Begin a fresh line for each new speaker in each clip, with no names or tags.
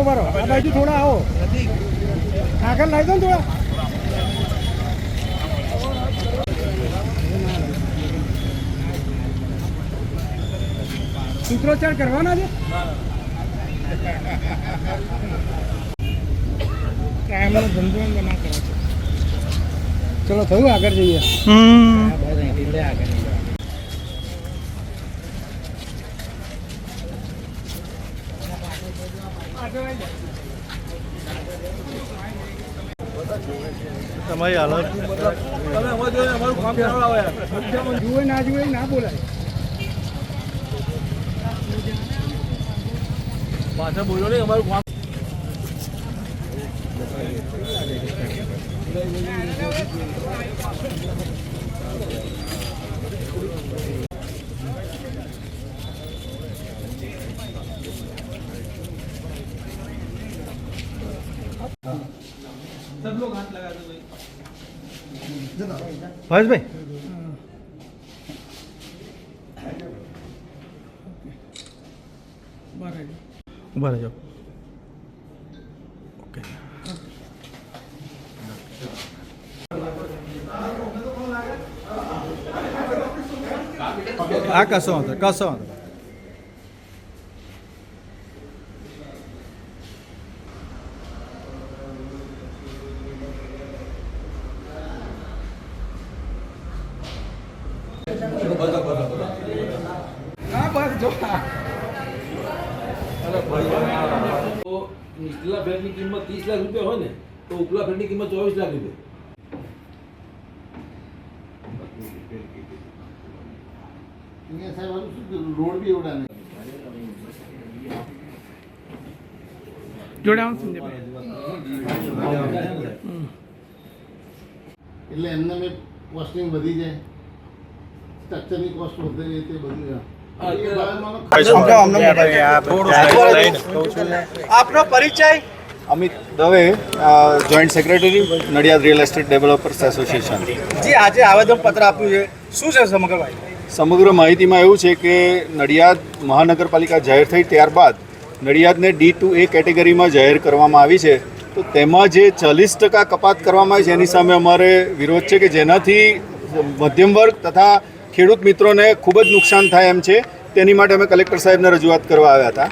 આ બાજુ થોડા આવો, આગળ લાવી દો ને થોડા. સૂત્રોચ્ચાર કરવાના છે. કાયમનો ધંધો ના કરો. ચલો થયું, આગળ જઈએ.
તમારી હાલત
જુએ ના જુએ ના બોલાય.
પાછળ બોલો ને, અમારું કામ.
सब लोग हाथ लगा दो भाई.
ભાઈ ઉભા રહેજો. ઓકે, આ કશો વાંધો કશો વાંધો.
હા બસ જો
तो निचला फ्लैट की कीमत 30 लाख रुपया हो ने तो उपला फ्लैट की कीमत 24 लाख रुपया.
રોડ બી એવડા નહીં.
જોડાવું સંજયભાઈ.
એટલે એમને મેં કોસ્ટિંગ વધી જાય, સ્ટ્રક્ચરની કોસ્ટ વધે તે બધી.
આપનો પરિચય?
Amit Dave, joint secretary, Nadiad real estate developers association.
જી, આજે આવેદનપત્ર આપ્યું છે, શું છે સમગ્ર ભાઈ?
સમગ્ર માહિતીમાં એવું છે કે નડિયાદ મહાનગરપાલિકા જાહેર થઈ ત્યારબાદ નડિયાદને D2A કેટેગરીમાં જાહેર કરવામાં આવી છે. તો તેમાં જે 40% કપાત કરવામાં આવી છે એની સામે અમારે વિરોધ છે, કે જેનાથી મધ્યમ વર્ગ તથા ખેડૂત મિત્રોને ખૂબ જ નુકસાન થાય એમ છે. તેની માટે અમે કલેક્ટર સાહેબને રજૂઆત કરવા આવ્યા હતા.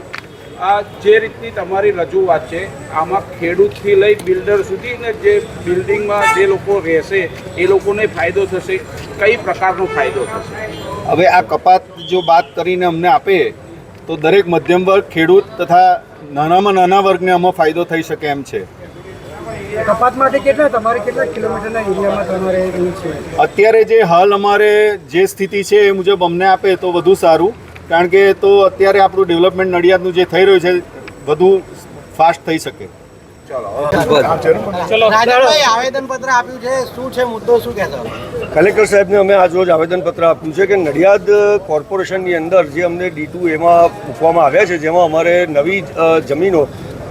આ જે રીતની તમારી રજૂઆત છે, આમાં ખેડૂતથી લઈ બિલ્ડર સુધી ને જે બિલ્ડિંગમાં જે લોકો રહેશે એ લોકોને ફાયદો થશે, કઈ પ્રકારનો ફાયદો થશે?
હવે આ કપાત જો બાદ કરીને અમને આપે તો દરેક મધ્યમ વર્ગ, ખેડૂત તથા નાનામાં નાના વર્ગને આમાં ફાયદો થઈ શકે એમ છે.
કપાત માટે તમારે કેટલા કિલોમીટરના એરિયામાં તમારે એવું છે?
અત્યારે જે હાલ અમારે જે સ્થિતિ છે એ મુજબ અમને આપે તો વધુ સારું, કારણ કે તો અત્યારે આપણું ડેવલપમેન્ટ નડિયાદનું જે થઈ રહ્યું છે વધુ ફાસ્ટ થઈ શકે.
આવેદનપત્ર આપ્યું છે, શું છે મુદ્દો, શું કહેશો?
કલેક્ટર સાહેબને અમે આજ રોજ આવેદનપત્ર આપ્યું છે કે નડિયાદ કોર્પોરેશનની અંદર જે અમને D2Aમાં મૂકવામાં આવ્યા છે, જેમાં અમારે નવી જમીનો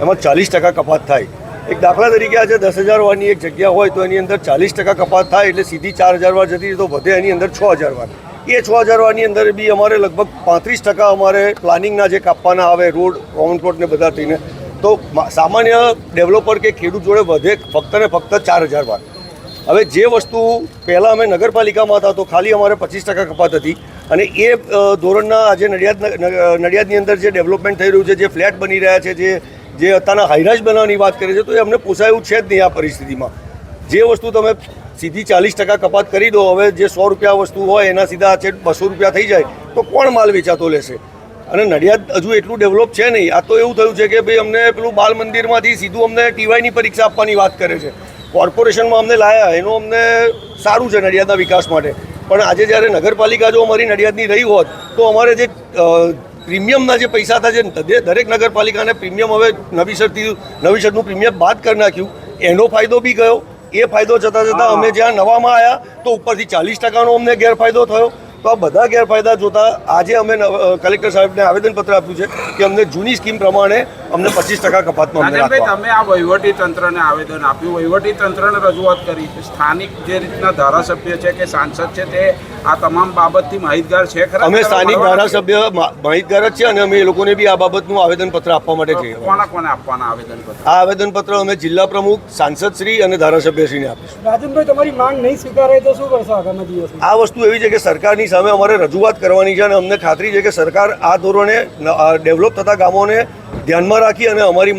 એમાં 40% કપાત થાય. એક દાખલા તરીકે આજે 10,000 વારની એક જગ્યા હોય તો એની અંદર 40% કપાત થાય એટલે સીધી 4,000 વાર જતી તો વધે એની અંદર 6,000 વાર. એ 6,000 વારની અંદર બી અમારે લગભગ 35% અમારે પ્લાનિંગના જે કાપવાના આવે, રોડ, કોમન પ્લોટ ને બધા થઈને, તો સામાન્ય ડેવલપર કે ખેડૂત જોડે વધે ફક્ત ને ફક્ત 4,000 વાર. હવે જે વસ્તુ પહેલાં અમે નગરપાલિકામાં હતા તો ખાલી અમારે 25% કપાત હતી, અને એ ધોરણના આજે નડિયાદની અંદર જે ડેવલપમેન્ટ થઈ રહ્યું છે, જે ફ્લેટ બની રહ્યા છે, જે અત્યારના હાઈરાઇઝ બનાવવાની વાત કરે છે, તો એ અમને પોસાયું છે જ નહીં આ પરિસ્થિતિમાં. જે વસ્તુ તમે સીધી 40% કપાત કરી દો, હવે જે 100 રૂપિયા વસ્તુ હોય એના સીધા 200 રૂપિયા થઈ જાય તો કોણ માલ વેચાતો લેશે? અને નડિયાદ હજુ એટલું ડેવલપ છે નહીં. આ તો એવું થયું છે કે ભાઈ અમને પેલું બાલ મંદિરમાંથી સીધું અમને TYની પરીક્ષા આપવાની વાત કરે છે. કોર્પોરેશનમાં અમને લાયા, એનું અમને સારું છે નડિયાદના વિકાસ માટે, પણ આજે જ્યારે નગરપાલિકા જો અમારી નડિયાદની રહી હોત તો અમારે જે પ્રીમિયમના જે પૈસા હતા, જે દરેક નગરપાલિકાને પ્રીમિયમ હવે નવીસરનું પ્રીમિયમ બાદ કરી નાખ્યું, એનો ફાયદો બી ગયો. એ ફાયદો જતાં અમે જ્યાં નવામાં આવ્યા તો ઉપરથી 40%નો અમને ગેરફાયદો થયો. તો આ બધા ગેરફાયદા જોતા આજે અમે કલેક્ટર સાહેબને આવેદનપત્ર આપ્યું છે કે અમને જૂની સ્કીમ પ્રમાણે અમને 25% કપાતમાં અમને
રાજનભાઈ,
રાખવા.
તમે આ વહીવટી તંત્રને આવેદન આપ્યું, વહીવટી તંત્રને રજૂઆત કરી, સ્થાનિક જે રીતના ધારાસભ્ય છે કે સાંસદ છે તે આ તમામ બાબતથી માહિતગાર છે ખરા?
અમે સ્થાનિક ધારાસભ્ય માહિતગાર જ છે અને અમે એ લોકોને બી આ બાબતનું આવેદનપત્ર આપવા માટે જઈએ.
કોને આપવાના આવેદનપત્ર?
આ આવેદનપત્ર અમે જિલ્લા પ્રમુખ, સાંસદશ્રી અને ધારાસભ્યશ્રીને આપીશું.
રાજનભાઈ, તમારી માંગ નહીં સ્વીકારાય તો શું કરશો આગામી દિવસમાં?
આ વસ્તુ એવી છે કે સરકારની સામે અમારે રજૂઆત કરવાની છે અને અમને ખાતરી છે કે સરકાર આ ધોરણે ડેવલપ થતા ગામોને ધ્યાનમાં રાખી અને અમારી